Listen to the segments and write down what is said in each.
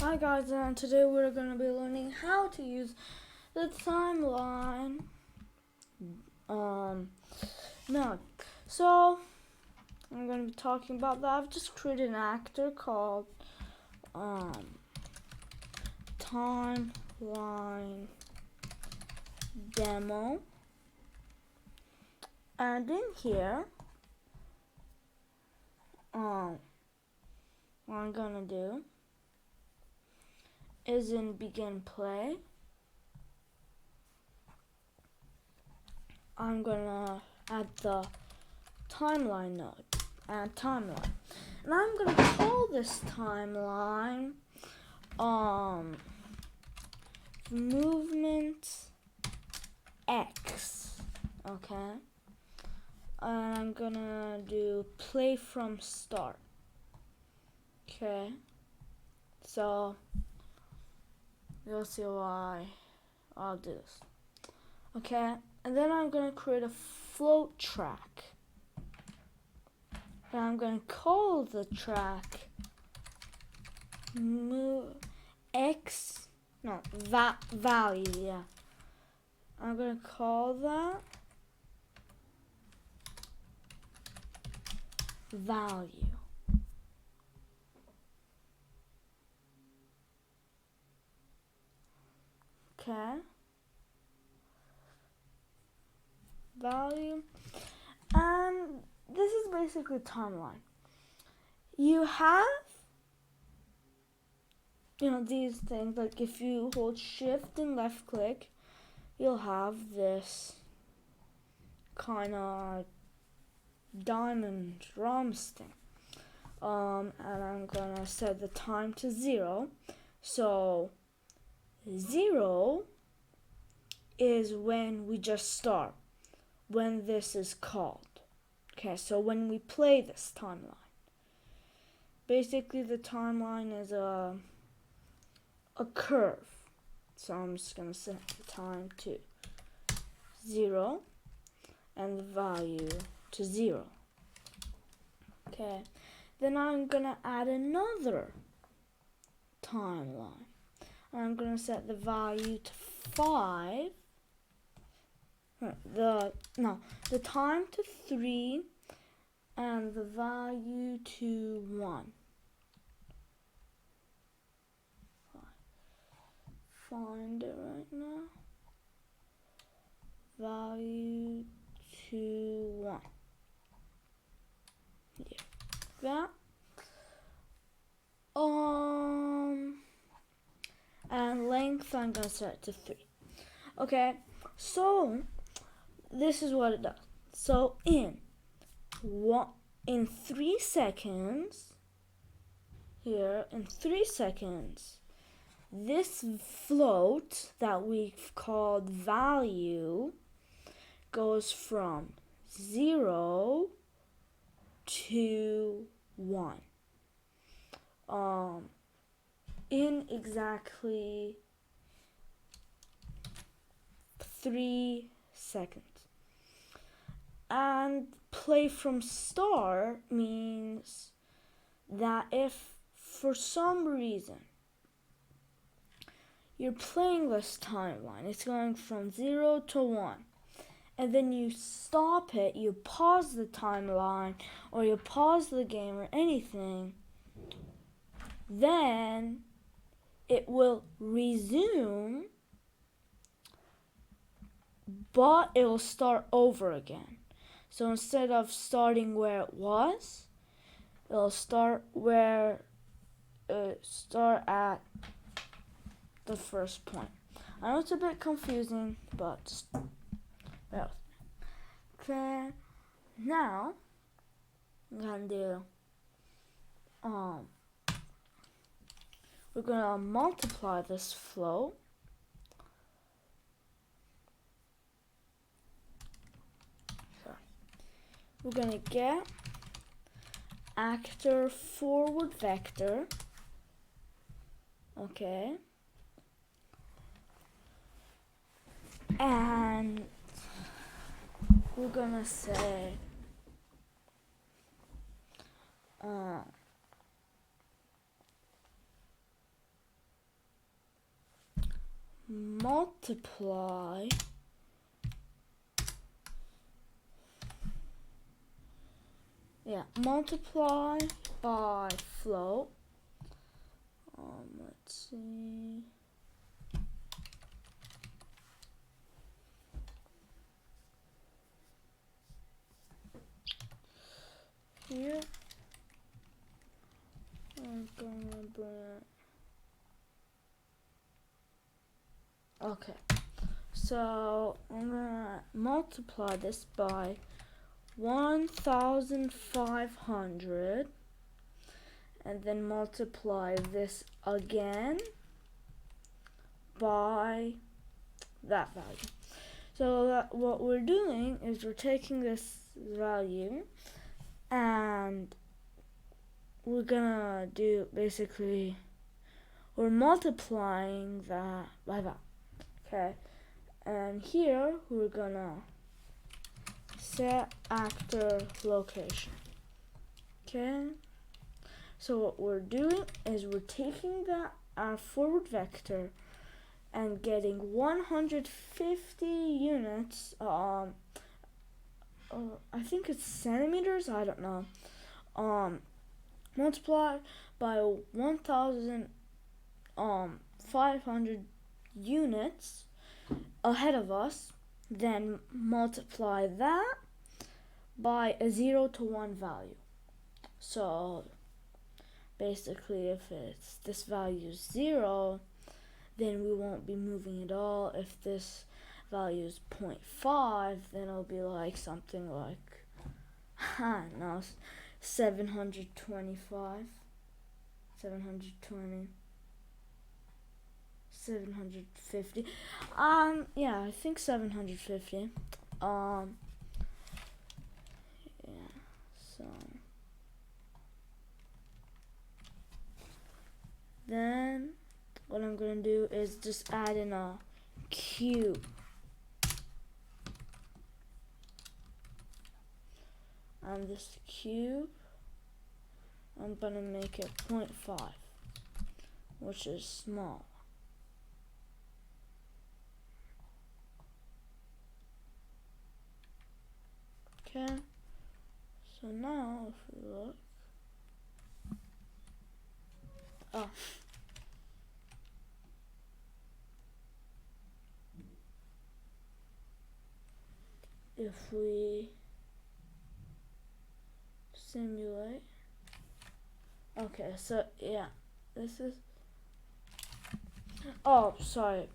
Hi guys, and today we're going to be learning how to use the timeline. No. So, I'm going to be talking about that. I've just created an actor called Timeline Demo. And in here, what I'm going to do is in begin play, I'm gonna add the timeline node, add timeline, and I'm gonna call this timeline movement X, okay, and I'm gonna do play from start. Okay, so you'll see why I'll do this. Okay, and then I'm going to create a float track. And I'm going to call the track value, yeah. I'm going to call that value. Okay. Value. And this is basically timeline. You have, these things, like if you hold shift and left click, you'll have this kind of diamond ROMs thing. And I'm gonna set the time to 0. So 0 is when we just start, when this is called. Okay, so when we play this timeline. Basically the timeline is a curve. So I'm just gonna set the time to 0 and the value to 0. Okay, then I'm gonna add another timeline. I'm gonna set the value to 5. The time to 3 and the value to 1. Find it right now. Value to 1. Yeah. That. And length I'm gonna set to 3. Okay, so this is what it does. So in 3 seconds, this float that we've called value goes from 0 to 1. In exactly 3 seconds. And play from start means that if for some reason you're playing this timeline, it's going from 0 to 1, and then you stop it, you pause the timeline, or you pause the game or anything, then it will resume, but it will start over again. So instead of starting where it was, it'll start at the first point. I know it's a bit confusing, but just bear with me. Okay, now I'm gonna do we're gonna multiply this flow. We're gonna get actor forward vector. Okay. And we're gonna say multiply multiply by float. Let's see. Here, I'm gonna bring. Okay, so I'm gonna multiply this by 1,500, and then multiply this again by that value. So what we're doing is we're taking this value and we're gonna do basically, we're multiplying that by that. Okay, and here we're gonna set actor location. Okay, so what we're doing is we're taking our forward vector and getting 150 units, I think it's centimeters, I don't know, multiply by 1,500 units ahead of us, then multiply that by a 0 to 1 value. So basically, if this value is 0, then we won't be moving at all. If this value is 0.5, then it'll be like something like, I don't know, 725, 720, 750. Yeah, I think 750. Yeah, so then what I'm gonna do is just add in a cube. And this cube, I'm gonna make it 0.5, which is small. Okay, so now if we look, if we simulate, okay, so yeah, this is, sorry.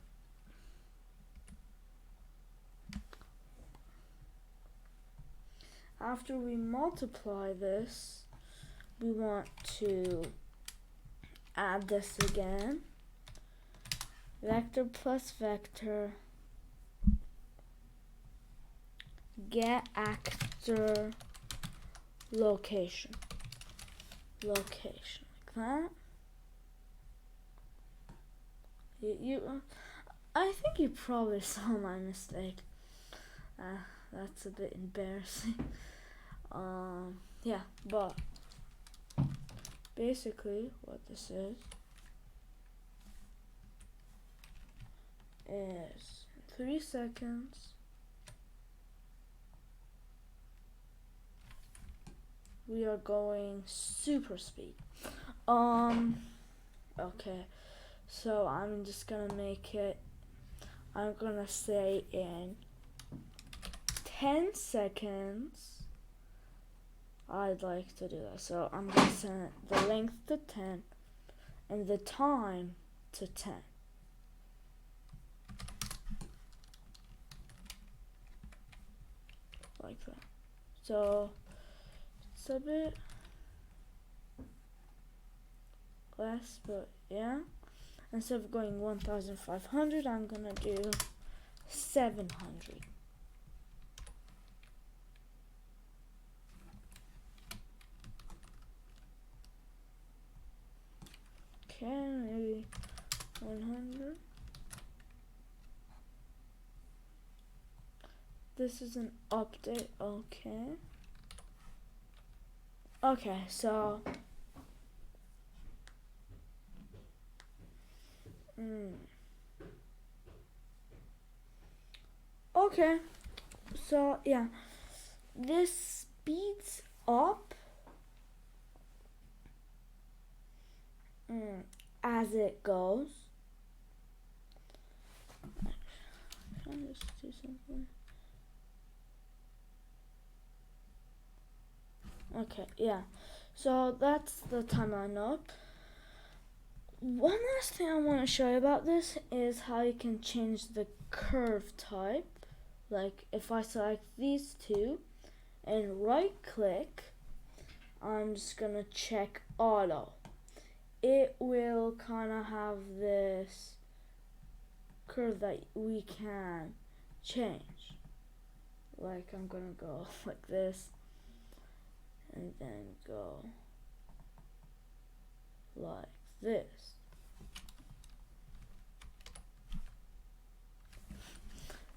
After we multiply this, we want to add this again. Vector plus vector, get actor location. Location, like that. I think you probably saw my mistake. That's a bit embarrassing. Yeah, but basically what this is in 3 seconds we are going super speed. Okay, so I'm just gonna make it, I'm gonna say in 10 seconds I'd like to do that. So I'm gonna set the length to 10 and the time to 10. Like that. So it's a bit less, but yeah. Instead of going 1,500, I'm gonna do 700. Okay, maybe 100. This is an update. Okay. Okay, so Okay, so yeah, this speeds up as it goes. Can I just do something? Okay, yeah. So that's the timeline up. One last thing I want to show you about this is how you can change the curve type. Like if I select these two and right click, I'm just gonna check auto. It will kind of have this curve that we can change. Like I'm gonna go like this and then go like this.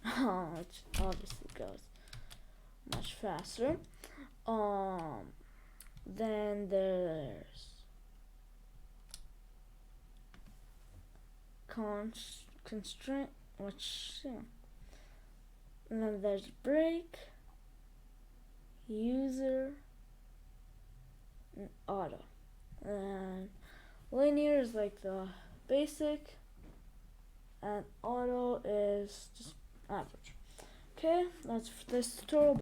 Which obviously goes much faster. Then there's constraint, which and then there's break, user, and auto. And linear is like the basic, and auto is just average. Okay, that's for this tutorial.